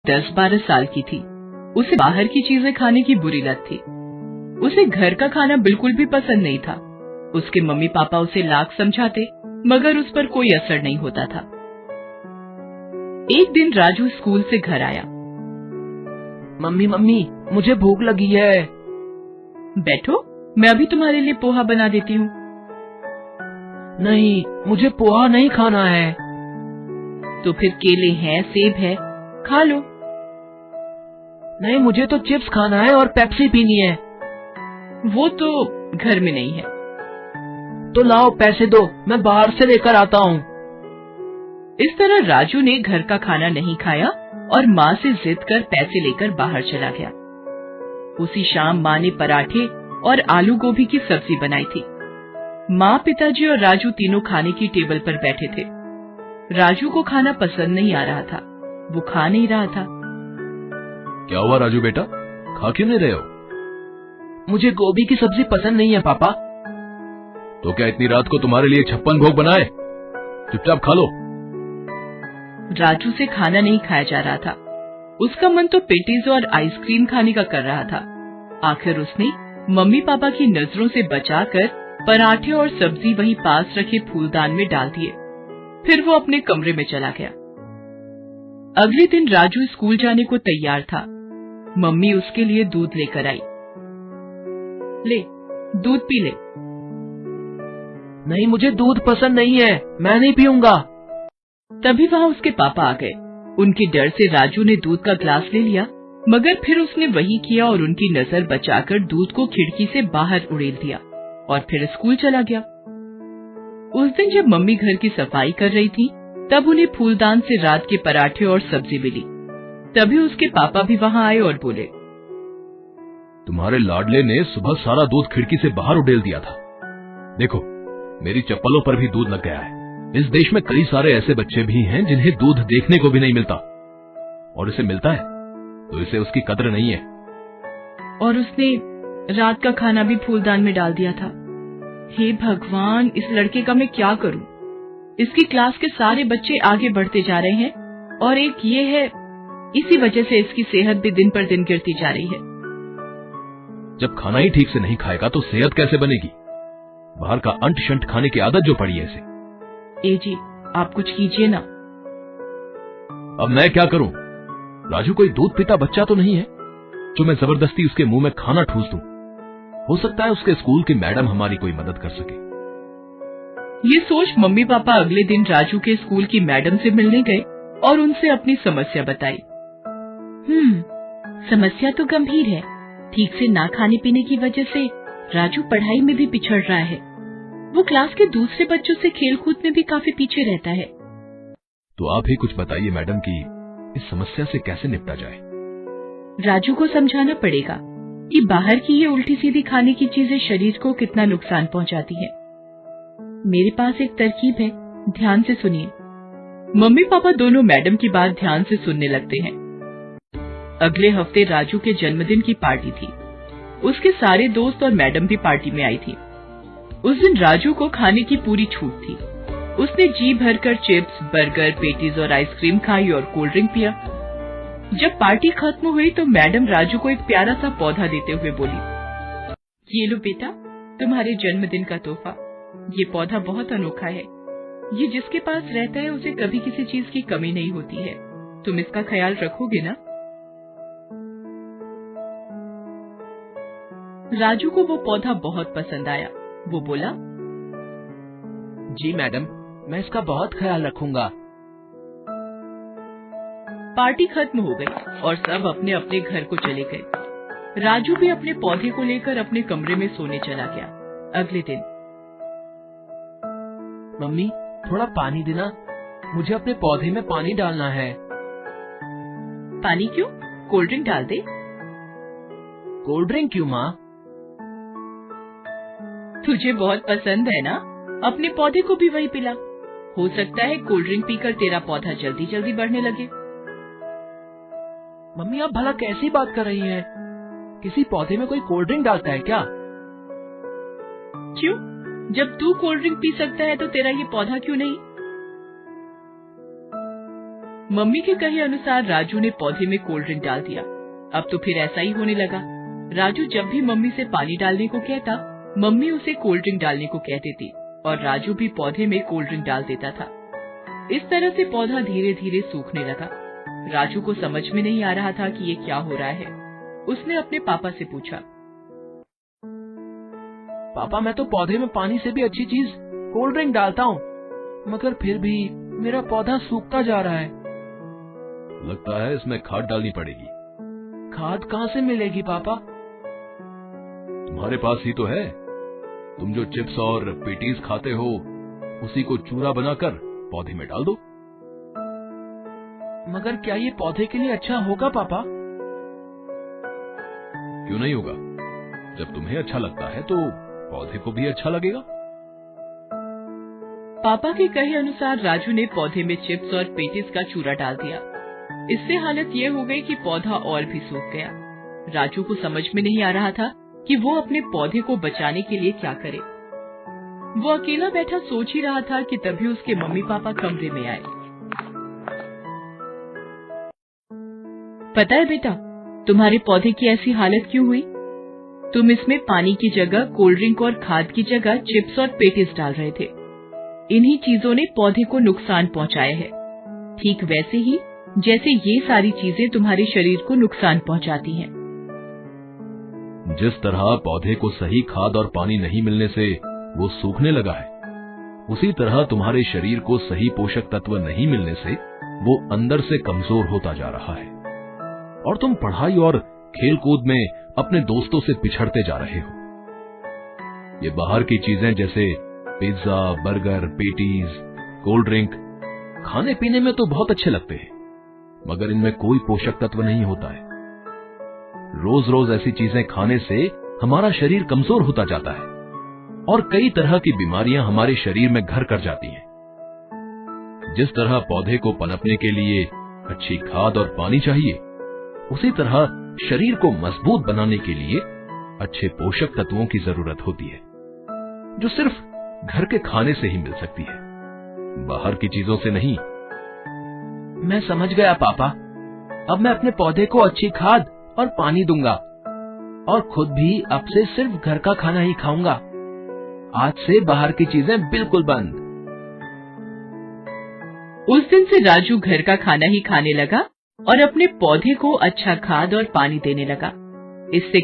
10-12 साल की थी। उसे बाहर की चीजें खाने की बुरी लत थी। उसे घर का खाना बिल्कुल भी पसंद नहीं था। उसके मम्मी पापा उसे लाख समझाते, मगर उस पर कोई असर नहीं होता था। एक दिन राजू स्कूल से घर आया। मम्मी मम्मी, मुझे भूख लगी है। बैठो, मैं अभी तुम्हारे लिए पोहा बना देती हूँ। नहीं, मुझे पोहा नहीं खाना है। तो फिर केले हैं, सेब है, खा लो। नहीं, मुझे तो चिप्स खाना है और पेप्सी पीनी है। वो तो घर में नहीं है। तो लाओ, पैसे दो, मैं बाहर से लेकर आता हूँ। इस तरह राजू ने घर का खाना नहीं खाया और माँ से जिद कर पैसे लेकर बाहर चला गया। उसी शाम माँ ने पराठे और आलू गोभी की सब्जी बनाई थी। माँ, पिताजी और राजू तीनों खाने की टेबल पर बैठे थे। राजू को खाना पसंद नहीं आ रहा था। वो खा नहीं रहा था। क्या हुआ राजू बेटा, खा क्यों नहीं रहे हो? मुझे गोभी की सब्जी पसंद नहीं है पापा। तो क्या इतनी रात को तुम्हारे लिए 56 भोग बनाए? चुपचाप खा लो। राजू से खाना नहीं खाया जा रहा था। उसका मन तो पेटीज और आइसक्रीम खाने का कर रहा था। आखिर उसने मम्मी पापा की नजरों से बचाकर पराठे और सब्जी वहीं पास रखे फूलदान में डाल दिए। फिर वो अपने कमरे में चला गया। अगले दिन राजू स्कूल जाने को तैयार था। मम्मी उसके लिए दूध लेकर आई। ले, दूध पी ले। नहीं, मुझे दूध पसंद नहीं है, मैं नहीं पीऊंगा। तभी वहाँ उसके पापा आ गए। उनके डर से राजू ने दूध का ग्लास ले लिया, मगर फिर उसने वही किया और उनकी नजर बचाकर दूध को खिड़की से बाहर उड़ेल दिया और फिर स्कूल चला गया। उस दिन जब मम्मी घर की सफाई कर रही थी, तब उन्हें फूलदान से रात के पराठे और सब्जी मिली। तभी उसके पापा भी वहाँ आए और बोले, तुम्हारे लाडले ने सुबह सारा दूध खिड़की से बाहर उड़ेल दिया था। देखो, मेरी चप्पलों पर भी दूध लग गया है। इस देश में कई सारे ऐसे बच्चे भी हैं जिन्हें दूध देखने को भी नहीं मिलता, और इसे मिलता है तो इसे उसकी कद्र नहीं है। और उसने रात का खाना भी फूलदान में डाल दिया था। हे भगवान, इस लड़के का मैं क्या करूं? इसकी क्लास के सारे बच्चे आगे बढ़ते जा रहे हैं और एक ये है, इसी वजह से इसकी सेहत भी दिन पर दिन गिरती जा रही है। जब खाना ही ठीक से नहीं खाएगा तो सेहत कैसे बनेगी? बाहर का अंट शंट खाने की आदत जो पड़ी है इसे। ए जी, आप कुछ कीजिए ना। अब मैं क्या करूं? राजू कोई दूध पीता बच्चा तो नहीं है जो मैं जबरदस्ती उसके मुंह में खाना ठूस दूं। हो सकता है उसके स्कूल की मैडम हमारी कोई मदद कर सके। ये सोच मम्मी पापा अगले दिन राजू के स्कूल की मैडम से मिलने गए और उनसे अपनी समस्या बताई। समस्या तो गंभीर है। ठीक से ना खाने पीने की वजह से राजू पढ़ाई में भी पिछड़ रहा है। वो क्लास के दूसरे बच्चों से खेल कूद में भी काफी पीछे रहता है। तो आप ही कुछ बताइए मैडम कि इस समस्या से कैसे निपटा जाए। राजू को समझाना पड़ेगा कि बाहर की ये उल्टी सीधी खाने की चीजें शरीर को कितना नुकसान पहुंचाती है। मेरे पास एक तरकीब है, ध्यान से सुनिए। मम्मी पापा दोनों मैडम की बात ध्यान से सुनने लगते हैं। अगले हफ्ते राजू के जन्मदिन की पार्टी थी। उसके सारे दोस्त और मैडम भी पार्टी में आई थी। उस दिन राजू को खाने की पूरी छूट थी। उसने जी भरकर चिप्स, बर्गर, पेटीज और आइसक्रीम खाई और कोल्ड ड्रिंक पिया। जब पार्टी खत्म हुई तो मैडम राजू को एक प्यारा सा पौधा देते हुए बोली, ये लो बेटा, तुम्हारे जन्मदिन का तोहफा। ये पौधा बहुत अनोखा है। ये जिसके पास रहता है उसे कभी किसी चीज की कमी नहीं होती है। तुम इसका ख्याल रखोगे ना? राजू को वो पौधा बहुत पसंद आया। वो बोला, जी मैडम, मैं इसका बहुत ख्याल रखूंगा। पार्टी खत्म हो गई और सब अपने अपने घर को चले गए। राजू भी अपने पौधे को लेकर अपने कमरे में सोने चला गया। अगले दिन, मम्मी, थोड़ा पानी देना, मुझे अपने पौधे में पानी डालना है। पानी क्यों? कोल्ड ड्रिंक डाल दे। कोल्ड ड्रिंक क्यों माँ? तुझे बहुत पसंद है ना, अपने पौधे को भी वही पिला। हो सकता है कोल्ड ड्रिंक पीकर तेरा पौधा जल्दी जल्दी बढ़ने लगे। मम्मी, आप भला कैसी बात कर रही हैं? किसी पौधे में कोई कोल्ड ड्रिंक डालता है क्या? क्यों? जब तू कोल्ड ड्रिंक पी सकता है तो तेरा ये पौधा क्यों नहीं? मम्मी के कहे अनुसार राजू ने पौधे में कोल्ड ड्रिंक डाल दिया। अब तो फिर ऐसा ही होने लगा। राजू जब भी मम्मी से पानी डालने को कहता, मम्मी उसे कोल्ड ड्रिंक डालने को कह देती और राजू भी पौधे में कोल्ड ड्रिंक डाल देता था। इस तरह से पौधा धीरे धीरे सूखने लगा। राजू को समझ में नहीं आ रहा था कि ये क्या हो रहा है। उसने अपने पापा से पूछा, पापा, मैं तो पौधे में पानी से भी अच्छी चीज कोल्ड ड्रिंक डालता हूँ, मगर फिर भी मेरा पौधा सूखता जा रहा है। लगता है इसमें खाद डालनी पड़ेगी। खाद कहाँ से मिलेगी पापा? तुम्हारे पास ही तो है। तुम जो चिप्स और पेटीज खाते हो, उसी को चूरा बनाकर पौधे में डाल दो। मगर क्या ये पौधे के लिए अच्छा होगा पापा? क्यों नहीं होगा? जब तुम्हें अच्छा लगता है तो पौधे को भी अच्छा लगेगा। पापा के कहे अनुसार राजू ने पौधे में चिप्स और पेटीज का चूरा डाल दिया। इससे हालत ये हो गई कि पौधा और भी सूख गया। राजू को समझ में नहीं आ रहा था कि वो अपने पौधे को बचाने के लिए क्या करे। वो अकेला बैठा सोच ही रहा था कि तभी उसके मम्मी पापा कमरे में आए। पता है बेटा, तुम्हारे पौधे की ऐसी हालत क्यों हुई? तुम इसमें पानी की जगह कोल्ड ड्रिंक और खाद की जगह चिप्स और पेटीज डाल रहे थे। इन्हीं चीजों ने पौधे को नुकसान पहुंचाया है, ठीक वैसे ही जैसे ये सारी चीजें तुम्हारे शरीर को नुकसान पहुंचाती हैं। जिस तरह पौधे को सही खाद और पानी नहीं मिलने से वो सूखने लगा है, उसी तरह तुम्हारे शरीर को सही पोषक तत्व नहीं मिलने से वो अंदर से कमजोर होता जा रहा है और तुम पढ़ाई और खेल कूद में अपने दोस्तों से पिछड़ते जा रहे हो। ये बाहर की चीजें जैसे pizza, burger, patties, cold drink खाने पीने में तो बहुत अच्छे लगते हैं, मगर इनमें कोई पोषक तत्व नहीं होता है। रोज रोज ऐसी चीजें खाने से हमारा शरीर कमजोर होता जाता है और कई तरह की बीमारियां हमारे शरीर में घर कर जाती हैं। जिस तरह पौधे को पनपने के लिए अच्छी खाद और पानी चाहिए, उसी तरह शरीर को मजबूत बनाने के लिए अच्छे पोषक तत्वों की जरूरत होती है, जो सिर्फ घर के खाने से ही मिल सकती है, बाहर की चीजों से नहीं। मैं समझ गया पापा। अब मैं अपने पौधे को अच्छी खाद और पानी दूंगा और खुद भी अब से सिर्फ घर का खाना ही खाऊंगा। आज से बाहर की चीजें बिल्कुल बंद। उस दिन से राजू घर का खाना ही खाने लगा और अपने पौधे को अच्छा खाद और पानी देने लगा। इससे